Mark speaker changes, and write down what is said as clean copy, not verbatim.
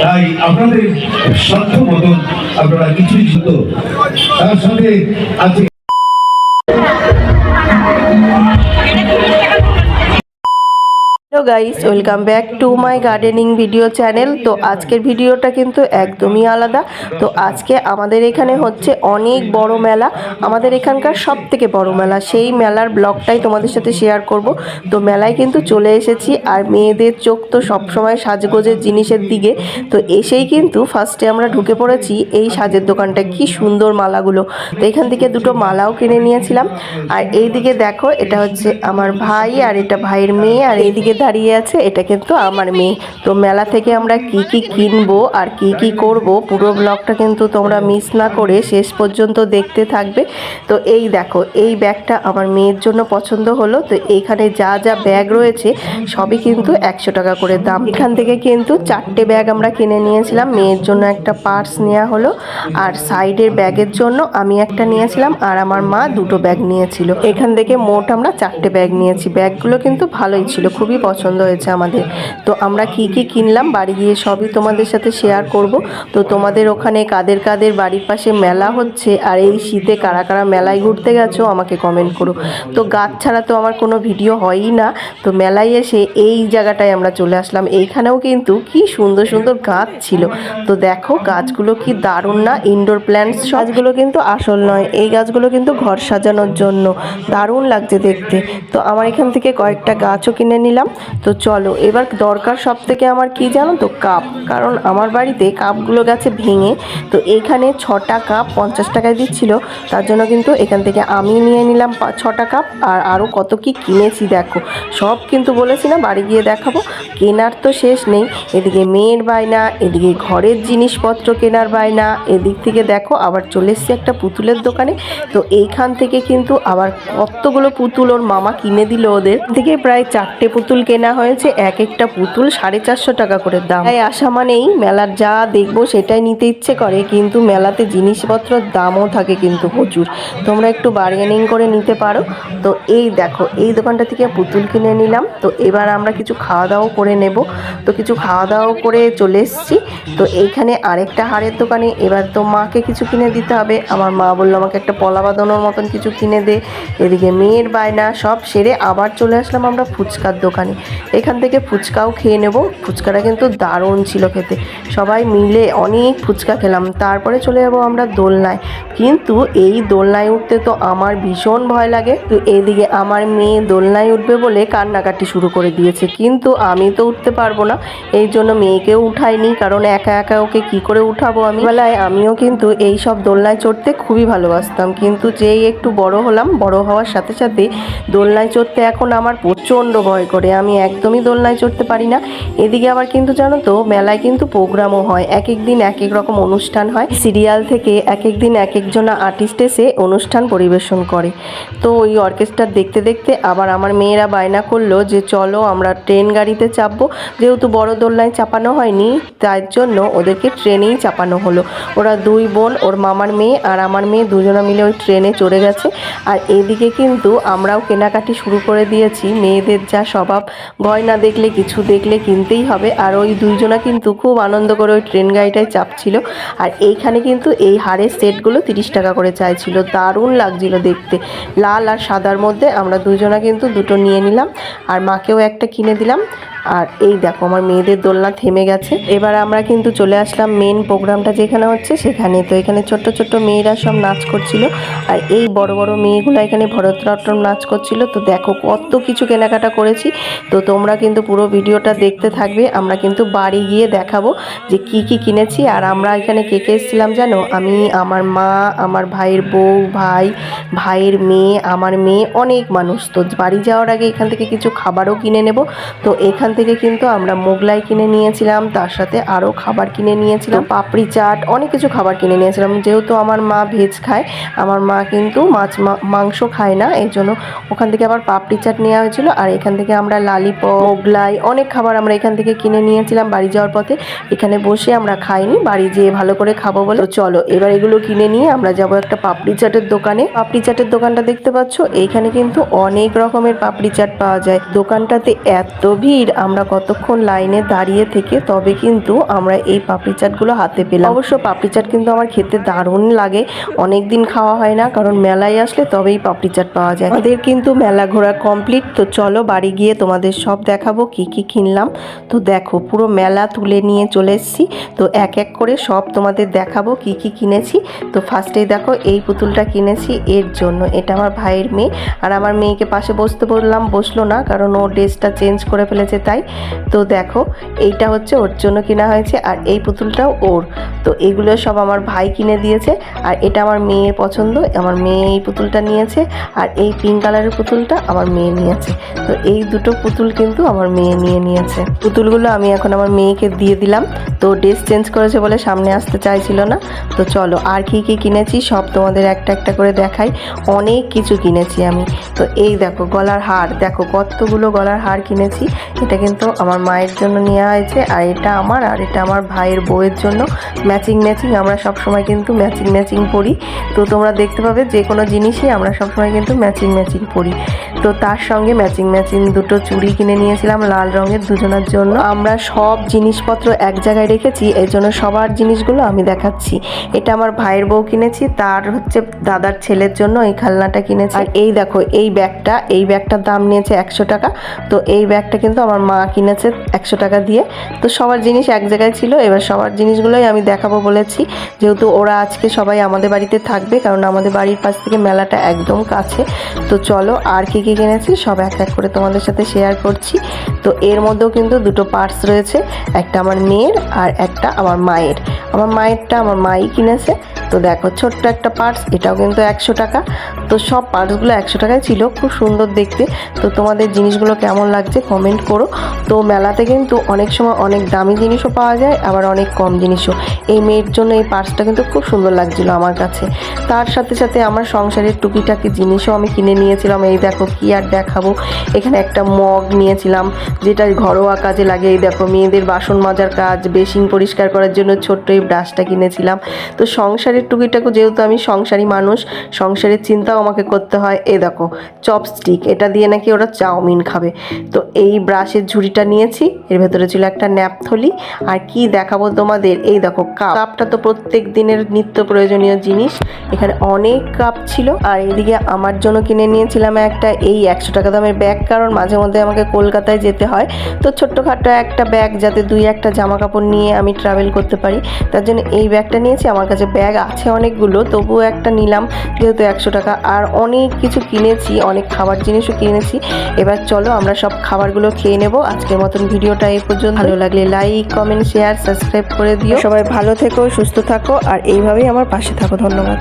Speaker 1: তাই আপনাদের সাধ্য মতন আপনারা কিছুই তার সাথে আছে।
Speaker 2: Hello guys, welcome back to my gardening video channel. তো আজকের ভিডিওটা কিন্তু একদমই আলাদা। তো আজকে আমাদের এখানে হচ্ছে অনেক বড় মেলা, আমাদের এখানকার সব থেকে বড় মেলা। সেই মেলার ব্লগটাই তোমাদের সাথে শেয়ার করব। তো মেলায় কিন্তু চলে এসেছি, আর মেয়েদের চোখ তো সবসময় সাজগোজের জিনিসের দিকে। তো এসেই কিন্তু ফার্স্টে আমরা ঢুকে পড়েছি এই সাজের দোকানটা। কি সুন্দর মালাগুলো! তো এখান থেকে দুটো মালাও কিনে নিয়েছিলাম। আর এইদিকে দেখো, এটা হচ্ছে আমার ভাই, আর এটা ভাইয়ের মেয়ে, আর এইদিকে দাঁড়িয়ে আছে এটা কিন্তু আমার মেয়ে। তো মেলা থেকে আমরা কি কি কিনবো আর কি কি করব, পুরো ব্লগটা কিন্তু তোমরা মিস না করে শেষ পর্যন্ত দেখতে থাকবে। তো এই দেখো, এই ব্যাগটা আমার মেয়ের জন্য পছন্দ হলো। তো এইখানে যা যা ব্যাগ রয়েছে সবই কিন্তু 100 টাকা করে দাম। এখান থেকে কিন্তু 4টে ব্যাগ আমরা কিনে নিয়েছিলাম। মেয়ের জন্য একটা পার্স নেওয়া হলো, আর সাইডের ব্যাগের জন্য আমি একটা নিয়েছিলাম, আর আমার মা দুটো ব্যাগ নিয়েছিল। এখান থেকে মোট আমরা 4টে ব্যাগ নিয়েছি। ব্যাগগুলো কিন্তু ভালোই ছিল, খুবই পছন্দ হয়েছে আমাদের। তো আমরা কি কি কিনলাম বাড়ি গিয়ে সবই তোমাদের সাথে শেয়ার করব। তো তোমাদের ওখানে কাদের কাদের বাড়ির পাশে মেলা হচ্ছে, আর এই শীতে কারা কারা মেলায় ঘুরতে গেছো আমাকে কমেন্ট করো। তো গাছ ছাড়া তো আমার কোনো ভিডিও হয়ই না। তো মেলায় এসে এই জায়গাটায় আমরা চলে আসলাম। এইখানেও কিন্তু কি সুন্দর সুন্দর গাছ ছিল। তো দেখো গাছগুলো কি দারুণ না! Indoor plants. গাছগুলো কিন্তু আসল নয়, এই গাছগুলো কিন্তু ঘর সাজানোর জন্য। দারুণ লাগছে দেখতে। তো আমার এখান থেকে কয়েকটা গাছও কিনে নিলাম। তো চলো, এবার দরকার সব থেকে আমার কি জানো তো, কাপ। কারণ আমার বাড়িতে কাপগুলো গেছে ভেঙে। তো এখানে 6টা কাপ 50 টাকায় দিচ্ছিল। তার জন্য কিন্তু এখান থেকে আমি নিয়ে নিলাম 6টা কাপ। আর আরও কত কি কিনেছি দেখো, সব কিন্তু বলেছি না বাড়ি গিয়ে দেখাবো। কেনার তো শেষ নেই। এদিকে মেয়ের বায়না, এদিকে ঘরের জিনিসপত্র কেনার বায়না, এদিক থেকে দেখো আবার চলে এসছি একটা পুতুলের দোকানে। তো এইখান থেকে কিন্তু আবার কতগুলো পুতুল ওর মামা কিনে দিল ওদের থেকে। প্রায় 4টে পুতুল কেনা হয়েছে, এক একটা পুতুল 450 টাকা করে দাম। তাই আসা মানেই মেলার যা দেখবো সেটাই নিতে ইচ্ছে করে, কিন্তু মেলাতে জিনিসপত্রের দামও থাকে কিন্তু প্রচুর। তোমরা একটু বার্গেনিং করে নিতে পারো। তো এই দেখো, এই দোকানটা থেকে পুতুল কিনে নিলাম। তো এবার আমরা কিছু খাওয়া দাওয়া করে নেব। তো কিছু খাওয়া দাওয়া করে চলে এসেছি। তো এইখানে আরেকটা হারের দোকানে, এবার তো মাকে কিছু কিনে দিতে হবে। আমার মা বললো আমাকে একটা পলা বাঁধানোর মতন কিছু কিনে দে। এদিকে মেয়ের বায়না সব সেরে আবার চলে আসলাম আমরা ফুচকার দোকানে। এখান থেকে ফুচকাও খেয়ে নেব। ফুচকাটা কিন্তু দারুণ ছিল খেতে। সবাই মিলে অনেক ফুচকা খেলাম। তারপরে চলে যাব আমরা দোলনায়। কিন্তু এই দোলনায় উঠতে তো আমার ভীষণ ভয় লাগে। তো এইদিকে আমার মেয়ে দোলনায় উঠবে বলে কান্নাকাটি শুরু করে দিয়েছে, কিন্তু আমি তো উঠতে পারবো না। এই জন্য মেয়েকেও উঠাইনি, কারণ একা একা ওকে কি করে উঠাবো আমি। বেলায় আমিও কিন্তু এই সব দোলনায় চড়তে খুবই ভালোবাসতাম, কিন্তু যেই একটু বড় হলাম, বড় হওয়ার সাথে সাথে দোলনায় চড়তে এখন আমার প্রচণ্ড ভয় করে। আমি একদমই দোলনায় চড়তে পারি না। এদিকে আবার কিন্তু জানো তো, মেলায় কিন্তু প্রোগ্রামও হয়। এক এক দিন এক এক রকম অনুষ্ঠান হয়। সিরিয়াল থেকে এক এক দিন এক একজনা আর্টিস্ট এসে অনুষ্ঠান পরিবেশন করে। তো ওই অর্কেস্ট্রা দেখতে দেখতে আবার আমার মেয়েরা বায়না করলো যে চলো আমরা ট্রেন গাড়িতে চাপবো। যেহেতু বড় দোলনায় চাপানো হয়নি, তার জন্য ওদেরকে ট্রেনেই চাপানো হলো। ওরা দুই বোন, ওর মামার মেয়ে আর আমার মেয়ে, দুজনে মিলে ওই ট্রেনে চড়ে গেছে। আর এদিকে কিন্তু আমরাও কেনাকাটি শুরু করে দিয়েছি। মেয়েদের যা স্বভাব, গয়না দেখলে কিছু দেখলে কিনতেই হবে। আর ওই দুইজনা কিন্তু খুব আনন্দ করে ওই ট্রেন গাড়িটায় চাপছিল। আর এইখানে কিন্তু এই হারের সেটগুলো 30 টাকা করে চাইছিল। দারুণ লাগছিল দেখতে, লাল আর সাদার মধ্যে। আমরা দুজনা কিন্তু দুটো নিয়ে নিলাম, আর মাকেও একটা কিনে দিলাম। আর এই দেখো আমার মেয়েদের দোলনা থেমে গেছে। এবার আমরা কিন্তু চলে আসলাম মেন প্রোগ্রামটা যেখানে হচ্ছে সেখানে। তো এখানে ছোট্ট ছোট্ট মেয়েরা সব নাচ করছিল, আর এই বড় বড় মেয়েগুলো এখানে ভরতনাট্যম নাচ করছিল। তো দেখো কত কিছু কেনাকাটা করেছি। তো তোমরা কিন্তু পুরো ভিডিওটা দেখতে থাকবে। আমরা কিন্তু বাড়ি গিয়ে দেখাবো যে কি কি কিনেছি। আর আমরা এখানে কে কে এসেছিলাম জানো? আমি, আমার মা, আমার ভাইয়ের বউ, ভাইয়ের মেয়ে, আমার মেয়ে, অনেক মানুষ। তো বাড়ি যাওয়ার আগে এখান থেকে কিছু খাবারও কিনে নেব। তো এখান থেকে কিন্তু আমরা মোগলাই কিনে নিয়েছিলাম, তার সাথে আরও খাবার কিনে নিয়েছিলাম, পাপড়ি চাট, অনেক কিছু খাবার কিনে নিয়েছিলাম। যেহেতু আমার মা ভেজ খায়, আমার মা কিন্তু মাংস খায় না, এই জন্য ওখান থেকে আবার পাপড়ি চাট নেওয়া হয়েছিল। আর এখান থেকে আমরা লালিপপ, মোগলাই, অনেক খাবার আমরা এখান থেকে কিনে নিয়েছিলাম বাড়ি যাওয়ার পথে। এখানে বসে আমরা খাইনি, বাড়ি যেয়ে ভালো করে খাবো বলে। চলো এবার এগুলো কিনে নিয়ে আমরা যাবো একটা পাপড়ি চাটের দোকানে। পাপড়ি চাটের দোকানটা দেখতে পাচ্ছ, এইখানে কিন্তু অনেক রকমের পাপড়ি চাট পাওয়া যায়। দোকানটাতে এত ভিড় আমরা কতক্ষণ লাইনে দাঁড়িয়ে থেকে তবে কিন্তু আমরা এই পাপড়ি চাটগুলো হাতে পেলাম। অবশ্য পাপড়ি চাট কিন্তু আমার খেতে দারুণ লাগে, অনেক দিন খাওয়া হয় না, কারণ মেলায় আসলে তবেই পাপড়ি চাট পাওয়া যায়। আমাদের কিন্তু মেলা ঘোরা কমপ্লিট। তো চলো বাড়ি গিয়ে তোমাদের সব দেখাবো কি কি কিনলাম। তো দেখো পুরো মেলা তুলে নিয়ে চলে এসেছি, তো এক এক করে সব তোমাদের দেখাবো কি কি কিনেছি। তো ফার্স্টেই দেখো এই পুতুলটা কিনেছি এর জন্য, এটা আমার ভাইয়ের মেয়ে, আর আমার মেয়েকে পাশে বসতে বললাম, বসলো না কারণ ও ড্রেসটা চেঞ্জ করে ফেলেছে তাই। তো দেখো এইটা হচ্ছে ওর জন্য কেনা হয়েছে, আর এই পুতুলটাও ওর। তো এগুলো সব আমার ভাই কিনে দিয়েছে, আর এটা আমার মেয়ের পছন্দ, আমার মেয়ে এই পুতুলটা নিয়েছে, আর এই পিঙ্ক কালারের পুতুলটা আমার মেয়ে নিয়েছে। তো এই দুটো পুতুল কিন্তু আমার মেয়ে নিয়েছে। পুতুলগুলো আমি এখন আমার মেয়েকে দিয়ে দিলাম। তো ড্রেস চেঞ্জ করেছে বলে সামনে আসতে চাইছিল না। তো চলো আর কি কি কিনেছি সব তোমাদের একটা একটা করে দেখাই। অনেক কিছু কিনেছি আমি। তো এই দেখো গলার হার, দেখো কতগুলো গলার হার কিনেছি। এটা কিন্তু আমার মায়ের জন্য নেওয়া হয়েছে, আর এটা আমার, আর এটা আমার ভাইয়ের বউয়ের জন্য। ম্যাচিং আমরা সব সময় কিন্তু ম্যাচিং পরি। তো তোমরা দেখতে পাবে যে কোনো জিনিসই আমরা সব সময় কিন্তু ম্যাচিং পরি। তো তার সঙ্গে ম্যাচিং দুটো চুড়ি কিনে নিয়েছিলাম লাল রঙের দুজনের জন্য। আমরা সব জিনিসপত্র এক জায়গায় রেখেছি, এই জন্য সবার জিনিসগুলো আমি দেখাচ্ছি। এটা আমার ভাইয়ের বউ কিনেছি, তার হচ্ছে দাদার ছেলের জন্য এই খেলনাটা কিনেছি। আর এই দেখো এই ব্যাগটার দাম নিয়েছে 100 টাকা। তো এই ব্যাগটা কিন্তু আমার মা কিনেছে 100 টাকা দিয়ে। তো সবার জিনিস এক জায়গায় ছিল, এবার সবার জিনিসগুলোই আমি দেখাবো বলেছি, যেহেতু ওরা আজকে সবাই আমাদের বাড়িতে থাকবে, কারণ আমাদের বাড়ির পাশ থেকে মেলাটা একদম কাছে। তো চলো আর কি কি কিনেছি সব এক এক করে তোমাদের সাথে শেয়ার করছি। তো এর মধ্যেও কিন্তু দুটো পার্স রয়েছে, একটা আমার মেয়ের আর একটা আমার মায়ের। আমার মায়েরটা আমার মাই কিনেছে। তো দেখো ছোট্ট একটা পার্স, এটাও কিন্তু 100 টাকা। তো সব পার্সগুলো 100 টাকায় ছিল, খুব সুন্দর দেখতে। তো তোমাদের জিনিসগুলো কেমন লাগছে কমেন্ট করো। তো মেলাতে কিন্তু অনেক সময় অনেক দামি জিনিসও পাওয়া যায়, আবার অনেক কম জিনিসও। এই মেয়ের জন্য এই পার্সটা কিন্তু খুব সুন্দর লাগছিলো আমার কাছে। তার সাথে সাথে আমার সংসারের টুকিটাকি জিনিসও আমি কিনে নিয়েছিলাম। এই দেখো কি আর দেখাবো, এখানে একটা মগ নিয়েছিলাম যেটা ঘরোয়া কাজে লাগে। এই দেখো মেয়েদের বাসন মাজার কাজ, বেসিন পরিষ্কার করার জন্য ছোট্ট এই ব্রাশটা কিনেছিলাম। তো সংসারের টুকিটাকু, যেহেতু আমি সংসারী মানুষ, সংসারের চিন্তাও আমাকে করতে হয়। এই দেখো চপস্টিক, এটা দিয়ে নাকি ওরা চাউমিন খাবে। তো এই ব্রাশের ঝুড়িটা নিয়েছি, এর ভেতরে ছিল একটা ন্যাপথলি। আর কি দেখাবো তোমাদের, এই দেখো কাপটা তো প্রত্যেক দিনের নিত্য প্রয়োজনীয় জিনিস, এখানে অনেক কাপ ছিল। আর এদিকে আমার জন্য কিনে নিয়েছিলাম একটা এই 100 টাকা দামের ব্যাগ, কারণ মাঝে মধ্যে আমাকে কলকাতায় যেতে হয়। তো ছোট্টখাটো একটা ব্যাগ, যাতে 2-1টা জামা কাপড় নিয়ে আমি ট্রাভেল করতে পারি, তার জন্য এই ব্যাগটা নিয়েছি। আমার কাছে ব্যাগ আছে অনেকগুলো, তবুও একটা নিলাম যেহেতু 100 টাকা। আর অনেক কিছু কিনেছি, অনেক খাবার জিনিসও কিনেছি। এবার চলো আমরা সব খাবারগুলো খেয়ে নেব। আজকের মতন ভিডিওটা এই পর্যন্ত। ভালো লাগলে লাইক, কমেন্ট, শেয়ার, সাবস্ক্রাইব করে দিও। সবাই ভালো থেকো, সুস্থ থাকো, আর এইভাবেই আমার পাশে থাকো। ধন্যবাদ।